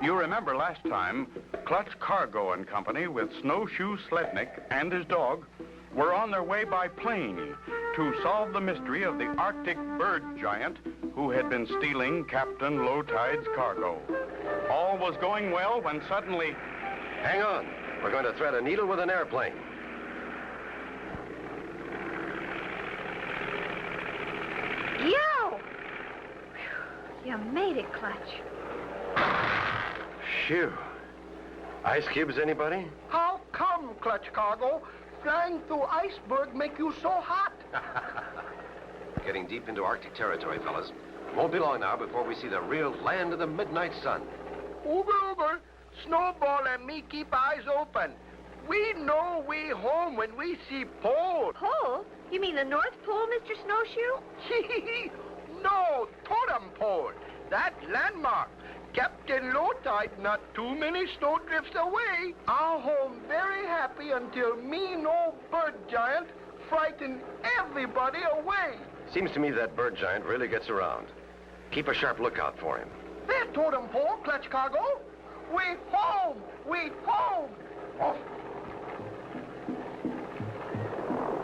You remember last time, Clutch Cargo and Company with Snowshoe Slednick and his dog were on their way by plane to solve the mystery of the Arctic bird giant who had been stealing Captain Lowtide's cargo. All was going well when suddenly... Hang on. We're going to thread a needle with an airplane. Yo! You made it, Clutch. Phew. Ice cubes, anybody? How come, Clutch Cargo, flying through iceberg make you so hot? Getting deep into Arctic territory, fellas. Won't be long now before we see the real land of the midnight sun. Uber, Uber. Snowball and me keep eyes open. We know we home when we see pole. Pole? You mean the North Pole, Mr. Snowshoe? No, totem pole. That landmark. Captain Lowtide not too many snowdrifts away. Our home very happy until mean old bird giant frighten everybody away. Seems to me that bird giant really gets around. Keep a sharp lookout for him. There, totem pole, Clutch Cargo. We home! We home!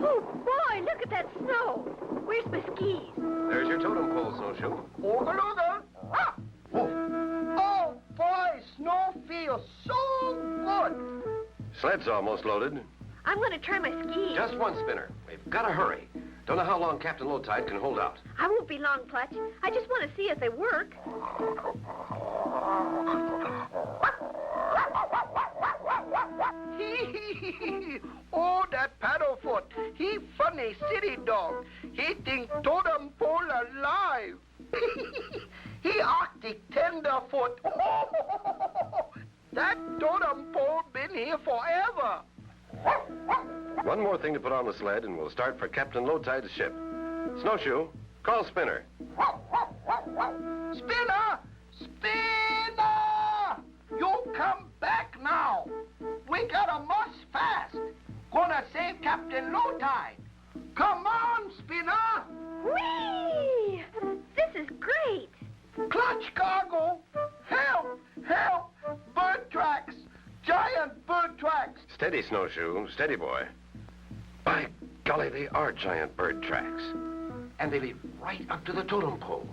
Oh, boy, look at that snow. Where's my skis? There's your totem pole, Snowshoe. Ooga looga. Ah! Oh, boy, snow feels so good. Sled's almost loaded. I'm going to try my skis. Just one spinner. We've got to hurry. Don't know how long Captain Lowtide can hold out. I won't be long, Clutch. I just want to see if they work. Oh, that Paddlefoot. He funny city dog. He think totem pole alive. He Arctic tenderfoot. That totem pole been here forever. One more thing to put on the sled, and we'll start for Captain Lowtide's ship. Snowshoe, call Spinner. Spinner! Spinner! You come back now. We gotta muss fast. Gonna save Captain Lowtide. Come on, Spinner! Whee! This is great. Clutch Cargo! Help! Help! Bird tracks! Giant bird tracks! Steady, Snowshoe. Steady, boy. By golly, they are giant bird tracks. And they lead right up to the totem pole.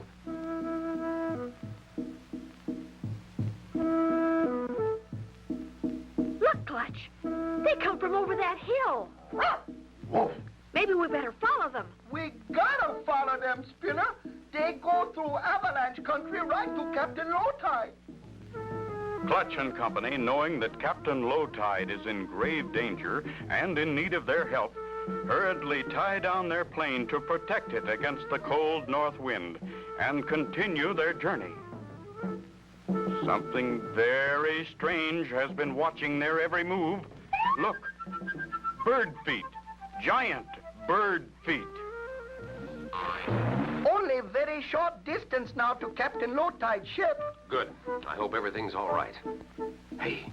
Look, Clutch. They come from over that hill. Whoa. Maybe we better follow them. We gotta follow them, Spinner. They go through avalanche country right to Captain Lowtide. Clutch and Company, knowing that Captain Lowtide is in grave danger and in need of their help, hurriedly tie down their plane to protect it against the cold north wind and continue their journey. Something very strange has been watching their every move. Look, bird feet, giant bird feet. Only very short distance now to Captain Lowtide's ship. Good. I hope everything's all right. Hey,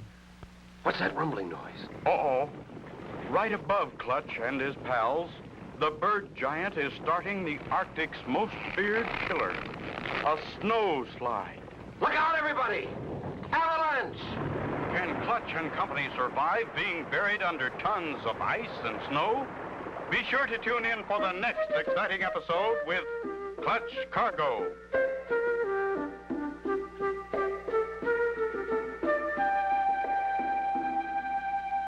what's that rumbling noise? Uh-oh. Right above Clutch and his pals, the bird giant is starting the Arctic's most feared killer, a snow slide. Look out, everybody! Avalanche! Can Clutch and Company survive being buried under tons of ice and snow? Be sure to tune in for the next exciting episode with Clutch Cargo.